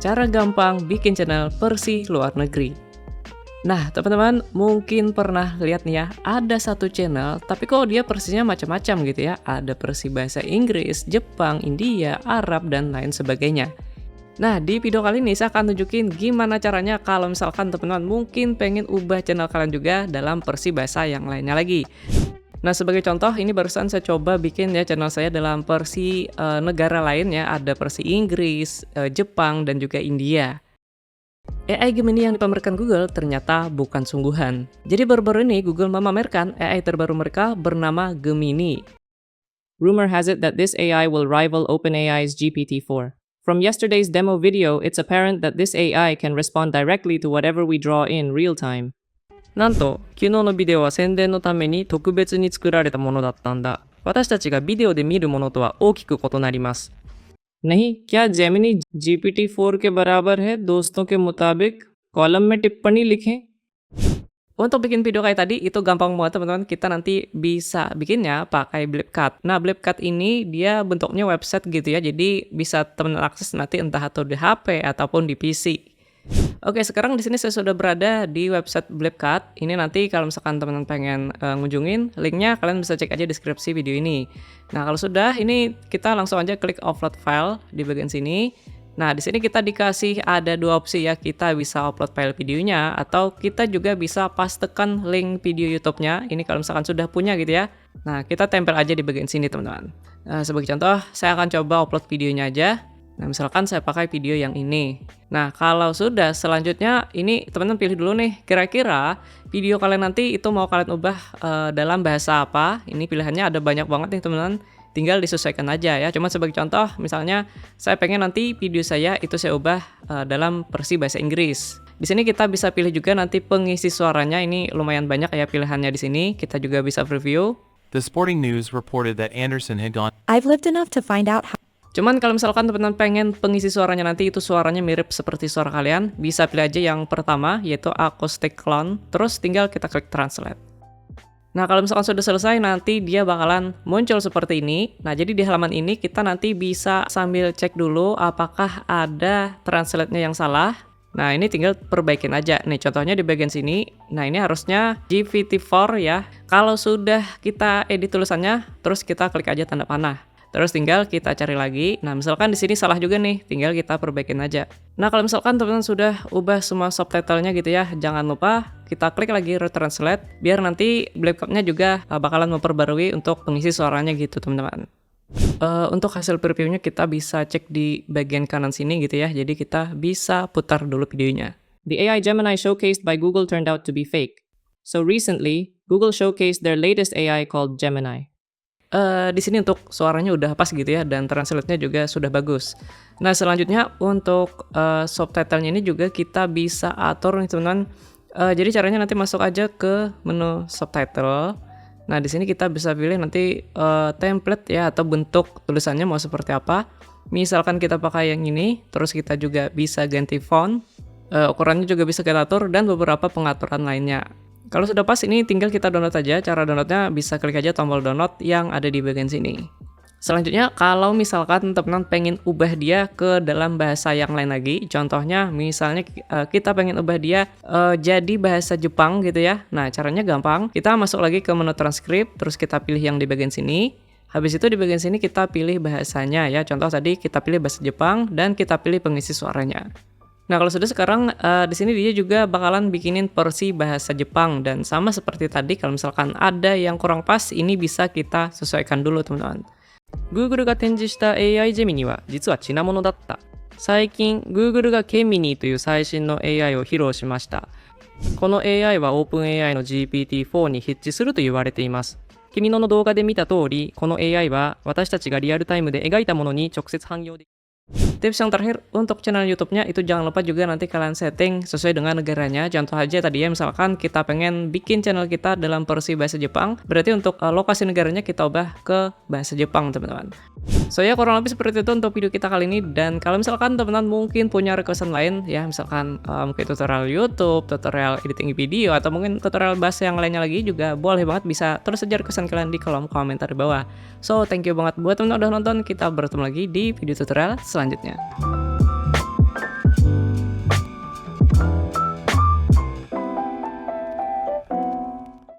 cara gampang bikin channel versi luar negeri. Nah, teman-teman mungkin pernah lihat nih ya, ada satu channel, tapi kok dia versinya macam-macam gitu ya. Ada versi bahasa Inggris, Jepang, India, Arab, dan lain sebagainya. Nah, di video kali ini saya akan tunjukin gimana caranya kalau misalkan teman-teman mungkin pengen ubah channel kalian juga dalam versi bahasa yang lainnya lagi. Nah, sebagai contoh, ini barusan saya coba bikin ya channel saya dalam versi negara lain ya. Ada versi Inggris, Jepang, dan juga India. AI Gemini yang dipamerkan Google ternyata bukan sungguhan. Jadi baru-baru ini Google memamerkan AI terbaru mereka bernama Gemini. Rumor has it that this AI will rival OpenAI's GPT-4. From yesterday's demo video, it's apparent that this AI can respond directly to whatever we draw in real time. なんと、昨日のビデオは宣伝のために特別に作られたものだったんだ。私たちがビデオで見るものとは大きく異なります。नहीं, क्या Gemini GPT-4 के बराबर है? दोस्तों के मुताबिक कॉलम में टिप्पणी लिखें. Untuk bikin video kayak tadi itu gampang banget teman-teman. Kita nanti bisa bikinnya pakai Blipcut. Nah, Blipcut ini dia bentuknya website gitu ya. Jadi bisa teman akses nanti entah atau di HP ataupun di PC. Oke, sekarang di sini saya sudah berada di website Blipcut. Ini nanti kalau misalkan teman-teman pengen ngunjungin, linknya kalian bisa cek aja deskripsi video ini. Nah, kalau sudah, ini kita langsung aja klik upload file di bagian sini. Nah, di sini kita dikasih ada dua opsi ya. Kita bisa upload file videonya atau kita juga bisa pastekan link video YouTube-nya. Ini kalau misalkan sudah punya gitu ya. Nah, kita tempel aja di bagian sini teman-teman. Sebagai contoh, saya akan coba upload videonya aja. Nah, misalkan saya pakai video yang ini. Nah, kalau sudah, selanjutnya ini teman-teman pilih dulu nih. Kira-kira video kalian nanti itu mau kalian ubah dalam bahasa apa? Ini pilihannya ada banyak banget nih teman-teman. Tinggal disesuaikan aja ya. Cuma sebagai contoh, misalnya saya pengen nanti video saya itu saya ubah dalam versi bahasa Inggris. Di sini kita bisa pilih juga nanti pengisi suaranya. Ini lumayan banyak ya pilihannya di sini. Kita juga bisa preview. The Sporting News reported that Anderson had gone. I've lived enough to find out how. Cuman kalau misalkan teman-teman pengen pengisi suaranya nanti itu suaranya mirip seperti suara kalian, bisa pilih aja yang pertama yaitu acoustic clone, terus tinggal kita klik translate. Nah, kalau misalkan sudah selesai nanti dia bakalan muncul seperti ini. Nah, jadi di halaman ini kita nanti bisa sambil cek dulu apakah ada translate-nya yang salah. Nah, ini tinggal perbaikin aja. Nih, contohnya di bagian sini. Nah, ini harusnya GPT-4 ya. Kalau sudah kita edit tulisannya, terus kita klik aja tanda panah. Terus tinggal kita cari lagi. Nah, misalkan di sini salah juga nih, tinggal kita perbaikin aja. Nah, kalau misalkan teman-teman sudah ubah semua subtitlenya gitu ya, jangan lupa kita klik lagi retranslate biar nanti Blipcut-nya juga bakalan memperbarui untuk pengisi suaranya gitu, teman-teman. Untuk hasil previewnya kita bisa cek di bagian kanan sini gitu ya. Jadi kita bisa putar dulu videonya. The AI Gemini showcased by Google turned out to be fake. So recently, Google showcased their latest AI called Gemini. Di sini untuk suaranya udah pas gitu ya, dan translate-nya juga sudah bagus. Nah, selanjutnya untuk subtitlenya ini juga kita bisa atur nih teman-teman. Jadi caranya nanti masuk aja ke menu subtitle. Nah, di sini kita bisa pilih nanti template ya atau bentuk tulisannya mau seperti apa. Misalkan kita pakai yang ini, terus kita juga bisa ganti font. Ukurannya juga bisa kita atur dan beberapa pengaturan lainnya. Kalau sudah pas ini tinggal kita download aja. Cara downloadnya bisa klik aja tombol download yang ada di bagian sini. Selanjutnya kalau misalkan teman-teman pengen ubah dia ke dalam bahasa yang lain lagi. Contohnya misalnya kita pengen ubah dia jadi bahasa Jepang gitu ya. Nah, caranya gampang. Kita masuk lagi ke menu transkrip. Terus kita pilih yang di bagian sini. Habis itu di bagian sini kita pilih bahasanya ya. Contoh tadi kita pilih bahasa Jepang dan kita pilih pengisi suaranya. Nah, kalau sudah sekarang di sini dia juga bakalan bikinin versi bahasa Jepang, dan sama seperti tadi kalau misalkan ada yang kurang pas ini bisa kita sesuaikan dulu teman-teman. Google が展示した AI ジェミニは実は品物だった。最近 Google が Gemini という最新の AI を披露しました。この AI は OpenAI の GPT-4 に匹敵すると言われています。君の動画で見た通り、この AI は私たちがリアルタイムで描いたものに直接汎用できる。Tips yang terakhir untuk channel YouTube-nya itu jangan lupa juga nanti kalian setting sesuai dengan negaranya. Contoh aja tadi ya, misalkan kita pengen bikin channel kita dalam versi bahasa Jepang, berarti untuk lokasi negaranya kita ubah ke bahasa Jepang, teman-teman. So ya, kurang lebih seperti itu untuk video kita kali ini. Dan kalau misalkan teman-teman mungkin punya requestan lain ya, misalkan mungkin tutorial YouTube, tutorial editing video, atau mungkin tutorial bahasa yang lainnya lagi juga boleh banget, bisa terus saja requestan kalian di kolom komentar di bawah. So thank you banget buat teman-teman udah nonton. Kita bertemu lagi di video tutorial selanjutnya.